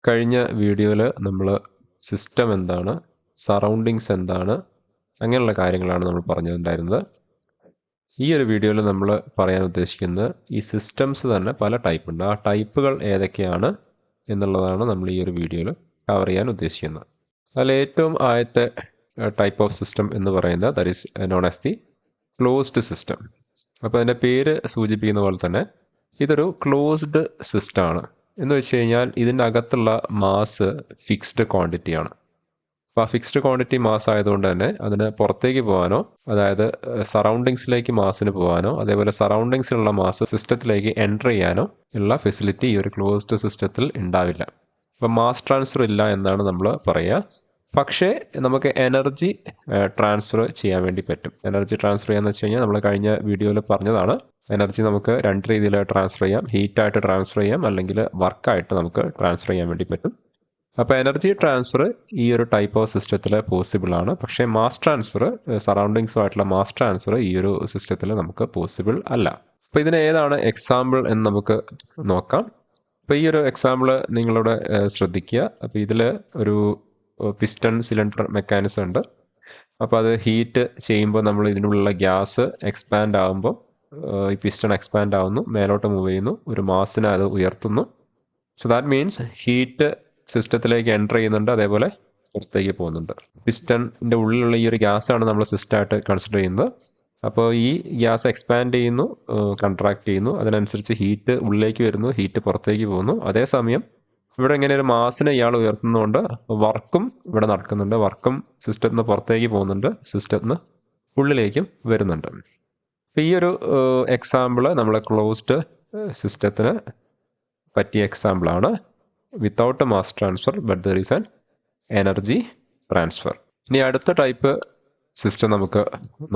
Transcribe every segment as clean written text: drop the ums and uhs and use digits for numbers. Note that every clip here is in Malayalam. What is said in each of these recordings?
കഴിഞ്ഞ വീഡിയോയിൽ നമ്മൾ സിസ്റ്റം എന്താണ്, സറൗണ്ടിങ്സ് എന്താണ്, അങ്ങനെയുള്ള കാര്യങ്ങളാണ് നമ്മൾ പറഞ്ഞിട്ടുണ്ടായിരുന്നത്. ഈ ഒരു വീഡിയോയിൽ നമ്മൾ പറയാൻ ഉദ്ദേശിക്കുന്നത് ഈ സിസ്റ്റംസ് തന്നെ പല ടൈപ്പ് ഉണ്ട്. ആ ടൈപ്പുകൾ ഏതൊക്കെയാണ് എന്നുള്ളതാണ് നമ്മൾ ഈ ഒരു വീഡിയോയിൽ കവർ ചെയ്യാൻ ഉദ്ദേശിക്കുന്നത്. അതിൽ ഏറ്റവും ആദ്യത്തെ ടൈപ്പ് ഓഫ് സിസ്റ്റം എന്ന് പറയുന്നത് that is known as the closed system. അപ്പോൾ അതിൻ്റെ പേര് സൂചിപ്പിക്കുന്ന പോലെ തന്നെ ഇതൊരു ക്ലോസ്ഡ് സിസ്റ്റമാണ്. എന്ന് വെച്ച് കഴിഞ്ഞാൽ ഇതിൻ്റെ അകത്തുള്ള മാസ് ഫിക്സ്ഡ് ക്വാണ്ടിറ്റിയാണ്. അപ്പോൾ ആ ഫിക്സ്ഡ് ക്വാണ്ടിറ്റി മാസ് ആയതുകൊണ്ട് തന്നെ അതിന് പുറത്തേക്ക് പോകാനോ, അതായത് സറൗണ്ടിങ്സിലേക്ക് മാസിന് പോകാനോ, അതേപോലെ സറൗണ്ടിങ്സിലുള്ള മാസ് സിസ്റ്റത്തിലേക്ക് എൻ്റർ ചെയ്യാനോ ഉള്ള ഫെസിലിറ്റി ഈ ഒരു ക്ലോസ്ഡ് സിസ്റ്റത്തിൽ ഉണ്ടാവില്ല. അപ്പം മാസ് ട്രാൻസ്ഫർ ഇല്ല എന്നാണ് നമ്മൾ പറയുക. പക്ഷേ നമുക്ക് എനർജി ട്രാൻസ്ഫർ ചെയ്യാൻ വേണ്ടി പറ്റും. എനർജി ട്രാൻസ്ഫർ ചെയ്യാന്ന് വെച്ച് കഴിഞ്ഞാൽ നമ്മൾ കഴിഞ്ഞ വീഡിയോയിൽ പറഞ്ഞതാണ്. എനർജി നമുക്ക് രണ്ട് രീതിയിൽ ട്രാൻസ്ഫർ ചെയ്യാം. ഹീറ്റായിട്ട് ട്രാൻസ്ഫർ ചെയ്യാം, അല്ലെങ്കിൽ വർക്കായിട്ട് നമുക്ക് ട്രാൻസ്ഫർ ചെയ്യാൻ വേണ്ടി പറ്റും. അപ്പോൾ എനർജി ട്രാൻസ്ഫർ ഈ ഒരു ടൈപ്പ് ഓഫ് സിസ്റ്റത്തിൽ പോസിബിൾ ആണ്. പക്ഷേ മാസ് ട്രാൻസ്ഫർ, സറൗണ്ടിങ്സുമായിട്ടുള്ള മാസ് ട്രാൻസ്ഫർ ഈ ഒരു സിസ്റ്റത്തിൽ നമുക്ക് പോസിബിൾ അല്ല. അപ്പോൾ ഇതിന് ഏതാണ് എക്സാമ്പിൾ എന്ന് നമുക്ക് നോക്കാം. അപ്പോൾ ഈ ഒരു എക്സാമ്പിൾ നിങ്ങളോട് ശ്രദ്ധിക്കുക. അപ്പോൾ ഇതിൽ ഒരു പിസ്റ്റൺ സിലിണ്ടർ മെക്കാനിസം ഉണ്ട്. അപ്പോൾ അത് ഹീറ്റ് ചെയ്യുമ്പോൾ നമ്മൾ ഇതിനുള്ള ഗ്യാസ് എക്സ്പാൻഡ് ആകുമ്പോൾ ഈ പിസ്റ്റൺ എക്സ്പാൻഡ് ആവുന്നു, മേലോട്ട് മൂവ് ചെയ്യുന്നു, ഒരു മാസിനെ അത് ഉയർത്തുന്നു. സോ ദാറ്റ് മീൻസ് ഹീറ്റ് സിസ്റ്റത്തിലേക്ക് എൻ്റർ ചെയ്യുന്നുണ്ട്, അതേപോലെ പുറത്തേക്ക് പോകുന്നുണ്ട്. പിസ്റ്റണിൻ്റെ ഉള്ളിലുള്ള ഈ ഒരു ഗ്യാസാണ് നമ്മൾ സിസ്റ്റമായിട്ട് കൺസിഡർ ചെയ്യുന്നത്. അപ്പോൾ ഈ ഗ്യാസ് എക്സ്പാൻഡ് ചെയ്യുന്നു, കൺട്രാക്ട് ചെയ്യുന്നു, അതിനനുസരിച്ച് ഹീറ്റ് ഉള്ളിലേക്ക് വരുന്നു, ഹീറ്റ് പുറത്തേക്ക് പോകുന്നു. അതേസമയം ഇവിടെ ഇങ്ങനെ ഒരു മാസിനെ ഇയാൾ ഉയർത്തുന്നതുകൊണ്ട് വർക്കും ഇവിടെ നടക്കുന്നുണ്ട്. വർക്കും സിസ്റ്റത്തിൽ നിന്ന് പുറത്തേക്ക് പോകുന്നുണ്ട്, സിസ്റ്റത്തിൽ നിന്ന് ഉള്ളിലേക്കും വരുന്നുണ്ട്. അപ്പോൾ ഈ ഒരു എക്സാമ്പിൾ നമ്മൾ ക്ലോസ്ഡ് സിസ്റ്റത്തിന് പറ്റിയ എക്സാമ്പിളാണ്. Without mass transfer but there is an energy transfer. ഇനി അടുത്ത ടൈപ്പ് സിസ്റ്റം നമുക്ക്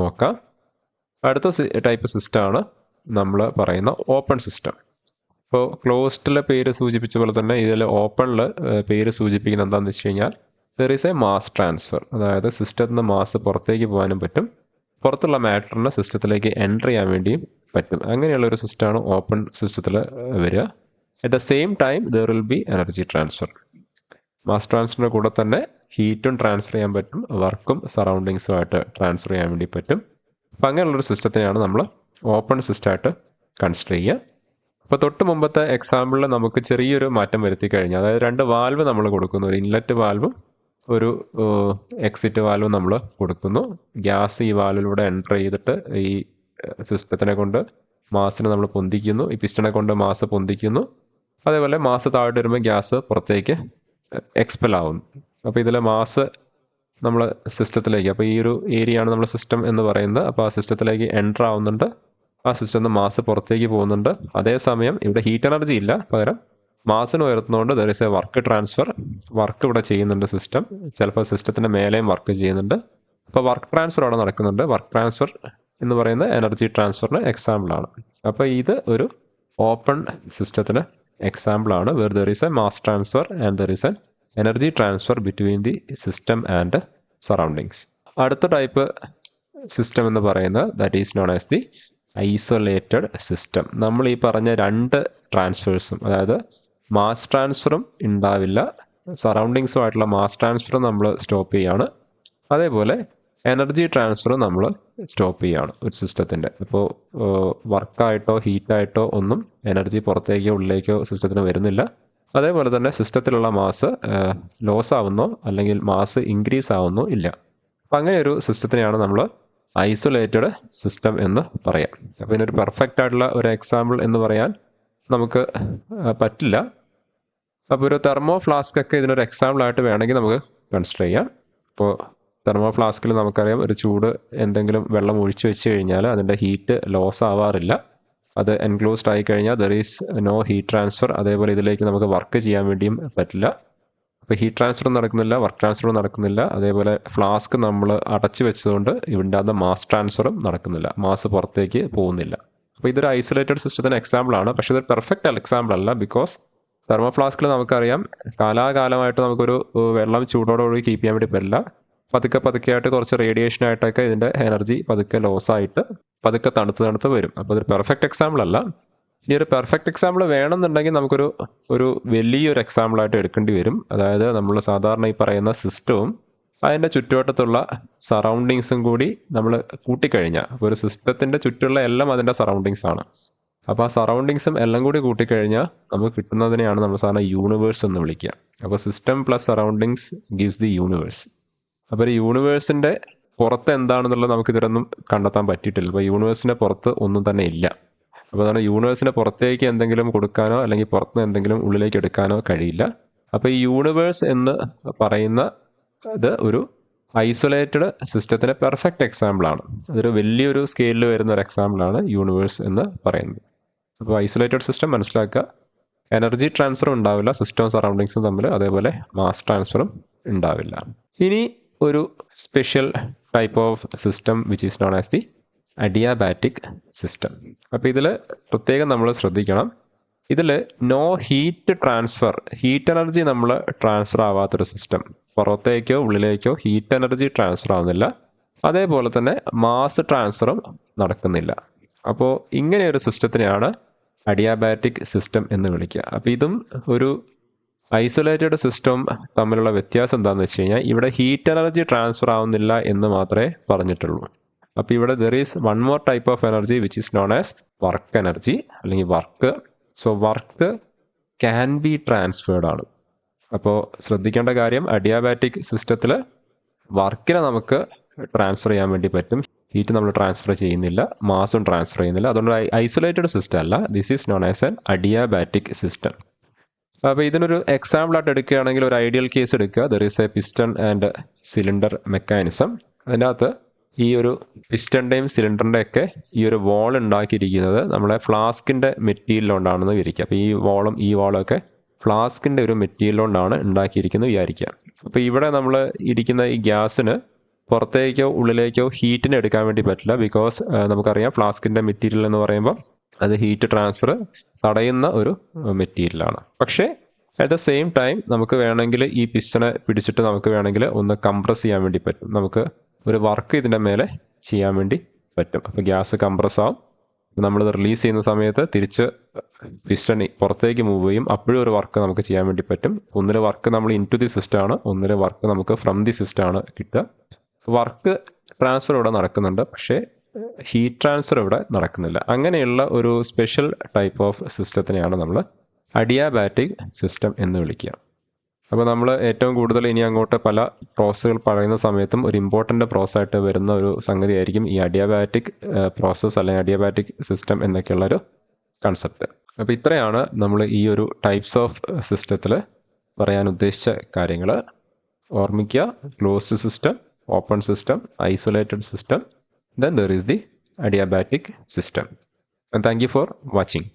നോക്കാം. അടുത്ത ടൈപ്പ് സിസ്റ്റമാണ് നമ്മൾ പറയുന്ന ഓപ്പൺ സിസ്റ്റം. ഇപ്പോൾ ക്ലോസ്ഡിലെ പേര് സൂചിപ്പിച്ച പോലെ തന്നെ ഇതിൽ ഓപ്പണിൽ പേര് സൂചിപ്പിക്കുന്നത് എന്താണെന്ന് വെച്ച് കഴിഞ്ഞാൽ there is a mass transfer. അതായത് സിസ്റ്റത്തിൽ നിന്ന് മാസ് പുറത്തേക്ക് പോകാനും പറ്റും, പുറത്തുള്ള മാറ്ററിന് സിസ്റ്റത്തിലേക്ക് എൻ്റർ ചെയ്യാൻ വേണ്ടിയും പറ്റും. അങ്ങനെയുള്ളൊരു സിസ്റ്റമാണ് ഓപ്പൺ സിസ്റ്റത്തിൽ വരിക. At the same time there will be energy transfer. Mass ട്രാൻസ്ഫറിൻ്റെ കൂടെ തന്നെ ഹീറ്റും ട്രാൻസ്ഫർ ചെയ്യാൻ പറ്റും, വർക്കും സറൗണ്ടിങ്സുമായിട്ട് ട്രാൻസ്ഫർ ചെയ്യാൻ വേണ്ടി പറ്റും. അപ്പം അങ്ങനെയുള്ളൊരു സിസ്റ്റത്തിനെയാണ് നമ്മൾ ഓപ്പൺ സിസ്റ്റമായിട്ട് കൺസിഡർ ചെയ്യുക. അപ്പോൾ തൊട്ട് മുമ്പത്തെ എക്സാമ്പിളിൽ നമുക്ക് ചെറിയൊരു മാറ്റം വരുത്തി കഴിഞ്ഞാൽ, അതായത് രണ്ട് വാൽവ് നമ്മൾ കൊടുക്കുന്നു, ഒരു ഇൻലെറ്റ് വാൽവും ഒരു എക്സിറ്റ് വാൽവും നമ്മൾ കൊടുക്കുന്നു. ഗ്യാസ് ഈ വാൽവിലൂടെ എൻ്റർ ചെയ്തിട്ട് ഈ സിസ്റ്റത്തിനെ കൊണ്ട് മാസിനെ നമ്മൾ പൊന്തിക്കുന്നു, ഈ പിസ്റ്റനെ കൊണ്ട് മാസ് പൊന്തിക്കുന്നു. അതേപോലെ മാസ് താഴോട്ട് വരുമ്പോൾ ഗ്യാസ് പുറത്തേക്ക് എക്സ്പെൽ ആവുന്നു. അപ്പോൾ ഇതിലെ മാസ് നമ്മൾ സിസ്റ്റത്തിലേക്ക്, അപ്പോൾ ഈ ഒരു ഏരിയയാണ് നമ്മൾ സിസ്റ്റം എന്ന് പറയുന്നത്. അപ്പോൾ ആ സിസ്റ്റത്തിലേക്ക് എൻ്റർ ആവുന്നുണ്ട്, ആ സിസ്റ്റത്തിൽ നിന്ന് മാസ് പുറത്തേക്ക് പോകുന്നുണ്ട്. അതേസമയം ഇവിടെ ഹീറ്റ് എനർജി ഇല്ല, പകരം മാസിന് ഉയർത്തുന്നതുകൊണ്ട് there is a work transfer. Work ഇവിടെ ചെയ്യുന്നുണ്ട് സിസ്റ്റം, ചിലപ്പോൾ സിസ്റ്റത്തിൻ്റെ മേലെയും വർക്ക് ചെയ്യുന്നുണ്ട്. അപ്പോൾ വർക്ക് ട്രാൻസ്ഫർ അവിടെ നടക്കുന്നുണ്ട്. വർക്ക് ട്രാൻസ്ഫർ എന്ന് പറയുന്ന എനർജി ട്രാൻസ്ഫറിന് എക്സാമ്പിളാണ്. അപ്പോൾ ഇത് ഒരു ഓപ്പൺ സിസ്റ്റത്തിന് എക്സാമ്പിളാണ്, where there is a mass transfer and there is an energy transfer between the system and surroundings. അടുത്ത ടൈപ്പ് സിസ്റ്റം എന്ന് പറയുന്നത് that is known as the isolated system. നമ്മൾ ഈ പറഞ്ഞ രണ്ട് ട്രാൻസ്ഫേഴ്സും, അതായത് മാസ് ട്രാൻസ്ഫറും ഉണ്ടാവില്ല, സറൗണ്ടിങ്സുമായിട്ടുള്ള മാസ് ട്രാൻസ്ഫറും നമ്മൾ സ്റ്റോപ്പ് ചെയ്യുകയാണ്, അതേപോലെ എനർജി ട്രാൻസ്ഫർ നമ്മൾ സ്റ്റോപ്പ് ചെയ്യുകയാണ് ഒരു സിസ്റ്റത്തിൻ്റെ. ഇപ്പോൾ വർക്കായിട്ടോ ഹീറ്റായിട്ടോ ഒന്നും എനർജി പുറത്തേക്കോ ഉള്ളിലേക്കോ സിസ്റ്റത്തിന് വരുന്നില്ല. അതേപോലെ തന്നെ സിസ്റ്റത്തിലുള്ള മാസ് ലോസ് ആവുന്നോ അല്ലെങ്കിൽ മാസ് ഇൻക്രീസ് ആവുന്നോ ഇല്ല. അപ്പം അങ്ങനെ ഒരു സിസ്റ്റത്തിനെയാണ് നമ്മൾ ഐസൊലേറ്റഡ് സിസ്റ്റം എന്ന് പറയാം. അപ്പോൾ ഇതിനൊരു പെർഫെക്റ്റ് ആയിട്ടുള്ള ഒരു എക്സാമ്പിൾ എന്ന് പറയാൻ നമുക്ക് പറ്റില്ല. അപ്പോൾ ഒരു തെർമോ ഫ്ലാസ്ക് ഒക്കെ ഇതിനൊരു എക്സാമ്പിളായിട്ട് വേണമെങ്കിൽ നമുക്ക് കൺസിഡർ ചെയ്യാം. ഇപ്പോൾ തെർമോ ഫ്ലാസ്കിൽ നമുക്കറിയാം, ഒരു ചൂട് എന്തെങ്കിലും വെള്ളം ഒഴിച്ചു വെച്ച് കഴിഞ്ഞാൽ അതിൻ്റെ ഹീറ്റ് ലോസ് ആവാറില്ല. അത് എൻക്ലോസ്ഡ് ആയി കഴിഞ്ഞാൽ there is no heat transfer. അതേപോലെ ഇതിലേക്ക് നമുക്ക് വർക്ക് ചെയ്യാൻ വേണ്ടിയും പറ്റില്ല. അപ്പോൾ ഹീറ്റ് ട്രാൻസ്ഫറും നടക്കുന്നില്ല, വർക്ക് ട്രാൻസ്ഫറും നടക്കുന്നില്ല. അതേപോലെ ഫ്ലാസ്ക് നമ്മൾ അടച്ചു വെച്ചതുകൊണ്ട് ഇവിടെ അത് മാസ് ട്രാൻസ്ഫറും നടക്കുന്നില്ല, മാസ് പുറത്തേക്ക് പോകുന്നില്ല. അപ്പോൾ ഇതൊരു ഐസൊലേറ്റഡ് സിസ്റ്റത്തിന് എക്സാമ്പിളാണ്. പക്ഷേ ഇതൊരു പെർഫെക്റ്റ് എക്സാമ്പിൾ അല്ല. ബിക്കോസ് തെർമോ ഫ്ലാസ്കിൽ നമുക്കറിയാം കാലാകാലമായിട്ട് നമുക്കൊരു വെള്ളം ചൂടോടുകൂടി കീപ്പ് ചെയ്യാൻ വേണ്ടി പറ്റില്ല. പതുക്കെ കുറച്ച് റേഡിയേഷനായിട്ടൊക്കെ ഇതിൻ്റെ എനർജി പതുക്കെ ലോസായിട്ട് പതുക്കെ തണുത്ത് വരും. അപ്പോൾ ഇതൊരു പെർഫെക്റ്റ് എക്സാമ്പിൾ അല്ല. ഇനി ഒരു പെർഫെക്റ്റ് എക്സാമ്പിൾ വേണമെന്നുണ്ടെങ്കിൽ നമുക്കൊരു വലിയൊരു എക്സാമ്പിളായിട്ട് എടുക്കേണ്ടി വരും. അതായത് നമ്മൾ സാധാരണ ഈ പറയുന്ന സിസ്റ്റവും അതിൻ്റെ ചുറ്റുവട്ടത്തുള്ള സറൗണ്ടിങ്സും കൂടി നമ്മൾ കൂട്ടിക്കഴിഞ്ഞാൽ, ഒരു സിസ്റ്റത്തിൻ്റെ ചുറ്റുള്ള എല്ലാം അതിൻ്റെ സറൗണ്ടിങ്സ് ആണ്. അപ്പോൾ ആ സറൗണ്ടിങ്സും എല്ലാം കൂടി കൂട്ടിക്കഴിഞ്ഞാൽ നമുക്ക് കിട്ടുന്നതിനെയാണ് നമ്മൾ സാധാരണ യൂണിവേഴ്സ് എന്ന് വിളിക്കുക. അപ്പോൾ system plus surroundings gives the universe. അപ്പോൾ ഒരു യൂണിവേഴ്സിൻ്റെ പുറത്ത് എന്താണെന്നുള്ളത് നമുക്ക് ഇതിലൊന്നും കണ്ടെത്താൻ പറ്റിയിട്ടില്ല. അപ്പോൾ യൂണിവേഴ്സിൻ്റെ പുറത്ത് ഒന്നും തന്നെ ഇല്ല. അപ്പോൾ അതാണ് യൂണിവേഴ്സിൻ്റെ പുറത്തേക്ക് എന്തെങ്കിലും കൊടുക്കാനോ അല്ലെങ്കിൽ പുറത്തുനിന്ന് എന്തെങ്കിലും ഉള്ളിലേക്ക് എടുക്കാനോ കഴിയില്ല. അപ്പോൾ ഈ യൂണിവേഴ്സ് എന്ന് പറയുന്ന ഇത് ഒരു ഐസൊലേറ്റഡ് സിസ്റ്റത്തിൻ്റെ പെർഫെക്റ്റ് എക്സാമ്പിളാണ്. അതൊരു വലിയൊരു സ്കെയിലിൽ വരുന്ന ഒരു എക്സാമ്പിളാണ് യൂണിവേഴ്സ് എന്ന് പറയുന്നത്. അപ്പോൾ ഐസൊലേറ്റഡ് സിസ്റ്റം മനസ്സിലാക്കുക, എനർജി ട്രാൻസ്ഫറും ഉണ്ടാവില്ല സിസ്റ്റവും സറൗണ്ടിങ്സും തമ്മിൽ, അതേപോലെ മാസ് ട്രാൻസ്ഫറും ഉണ്ടാവില്ല. ഇനി ഒരു special type of system which is known as the adiabatic system. അപ്പോൾ ഇതിൽ പ്രത്യേകം നമ്മൾ ശ്രദ്ധിക്കണം, ഇതിൽ no heat transfer, heat energy നമ്മൾ ട്രാൻസ്ഫർ ആവാത്തൊരു സിസ്റ്റം, പുറത്തേക്കോ ഉള്ളിലേക്കോ ഹീറ്റ് എനർജി ട്രാൻസ്ഫർ ആവുന്നില്ല, അതേപോലെ തന്നെ മാസ് ട്രാൻസ്ഫറും നടക്കുന്നില്ല. അപ്പോൾ ഇങ്ങനെയൊരു സിസ്റ്റത്തിനെയാണ് അഡിയാബാറ്റിക് സിസ്റ്റം എന്ന് വിളിക്കുക. അപ്പോൾ ഇതും ഒരു ഐസൊലേറ്റഡ് സിസ്റ്റം തമ്മിലുള്ള വ്യത്യാസം എന്താണെന്ന് വെച്ച് കഴിഞ്ഞാൽ ഇവിടെ ഹീറ്റ് എനർജി ട്രാൻസ്ഫർ ആവുന്നില്ല എന്ന് മാത്രമേ പറഞ്ഞിട്ടുള്ളൂ. അപ്പോൾ ഇവിടെ there is one more type of energy which is known as work energy അല്ലെങ്കിൽ work. So work can be transferred ആണ്. അപ്പോൾ ശ്രദ്ധിക്കേണ്ട കാര്യം, അഡിയാബാറ്റിക് സിസ്റ്റത്തിൽ വർക്കിനെ നമുക്ക് ട്രാൻസ്ഫർ ചെയ്യാൻ വേണ്ടി പറ്റും, ഹീറ്റ് നമ്മൾ ട്രാൻസ്ഫർ ചെയ്യുന്നില്ല, മാസും ട്രാൻസ്ഫർ ചെയ്യുന്നില്ല. അതുകൊണ്ട് ഐസൊലേറ്റഡ് സിസ്റ്റം അല്ല, this is known as an adiabatic system. അപ്പോൾ ഇതിനൊരു എക്സാമ്പിളായിട്ട് എടുക്കുകയാണെങ്കിൽ ഒരു ഐഡിയൽ കേസ് എടുക്കുക. There is A piston and cylinder mechanism. അതിൻ്റെ അകത്ത് ഈ ഒരു പിസ്റ്റൻ്റെയും സിലിണ്ടറിൻ്റെ ഒക്കെ ഈ ഒരു വാൾ ഉണ്ടാക്കിയിരിക്കുന്നത് നമ്മളെ ഫ്ലാസ്കിൻ്റെ മെറ്റീരിയൽ കൊണ്ടാണെന്ന് വിചാരിക്കുക. അപ്പോൾ ഈ വാളും ഒക്കെ ഫ്ലാസ്കിൻ്റെ ഒരു മെറ്റീരിയൽ കൊണ്ടാണ് ഉണ്ടാക്കിയിരിക്കുന്നത് വിചാരിക്കുക. അപ്പോൾ ഇവിടെ നമ്മൾ ഇരിക്കുന്ന ഈ ഗ്യാസിന് പുറത്തേക്കോ ഉള്ളിലേക്കോ ഹീറ്റിന് എടുക്കാൻ വേണ്ടി പറ്റില്ല. ബിക്കോസ് നമുക്കറിയാം ഫ്ലാസ്കിൻ്റെ മെറ്റീരിയൽ എന്ന് പറയുമ്പോൾ അത് ഹീറ്റ് ട്രാൻസ്ഫർ തടയുന്ന ഒരു മെറ്റീരിയലാണ്. പക്ഷേ അറ്റ് ദ സെയിം ടൈം നമുക്ക് വേണമെങ്കിൽ ഈ പിസ്റ്റനെ പിടിച്ചിട്ട് നമുക്ക് വേണമെങ്കിൽ ഒന്ന് കംപ്രസ് ചെയ്യാൻ വേണ്ടി പറ്റും, നമുക്ക് ഒരു വർക്ക് ഇതിൻ്റെ മേലെ ചെയ്യാൻ വേണ്ടി പറ്റും. അപ്പോൾ ഗ്യാസ് കംപ്രസ് ആവും, നമ്മളിത് റിലീസ് ചെയ്യുന്ന സമയത്ത് തിരിച്ച് പിസ്റ്റൺ പുറത്തേക്ക് മൂവ് ചെയ്യും, അപ്പോഴും ഒരു വർക്ക് നമുക്ക് ചെയ്യാൻ വേണ്ടി പറ്റും. ഒന്നിൽ വർക്ക് നമ്മൾ ഇൻ ടു ദി സിസ്റ്റമാണ്, ഒന്നിൽ വർക്ക് നമുക്ക് ഫ്രം ദി സിസ്റ്റമാണ് കിട്ടുക. വർക്ക് ട്രാൻസ്ഫർ ഇവിടെ നടക്കുന്നുണ്ട്, പക്ഷേ ഹീറ്റ് ട്രാൻസ്ഫർ ഇവിടെ നടക്കുന്നില്ല. അങ്ങനെയുള്ള ഒരു സ്പെഷ്യൽ ടൈപ്പ് ഓഫ് സിസ്റ്റത്തിനെയാണ് നമ്മൾ അഡിയാബാറ്റിക് സിസ്റ്റം എന്ന് വിളിക്കുക. അപ്പോൾ നമ്മൾ ഏറ്റവും കൂടുതൽ ഇനി അങ്ങോട്ട് പല പ്രോസസ്സുകൾ പറയുന്ന സമയത്തും ഒരു ഇമ്പോർട്ടൻ്റ് പ്രോസസ്സായിട്ട് വരുന്ന ഒരു സംഗതി ആയിരിക്കും ഈ അഡിയാബാറ്റിക് പ്രോസസ്സ് അല്ലെങ്കിൽ അഡിയാബാറ്റിക് സിസ്റ്റം എന്നൊക്കെയുള്ളൊരു കൺസെപ്റ്റ്. അപ്പോൾ ഇത്രയാണ് നമ്മൾ ഈ ഒരു ടൈപ്സ് ഓഫ് സിസ്റ്റത്തിൽ പറയാൻ ഉദ്ദേശിച്ച കാര്യങ്ങൾ. ഓർമ്മിക്കുക, closed system, open system, isolated system, then there is the adiabatic system. And thank you for watching.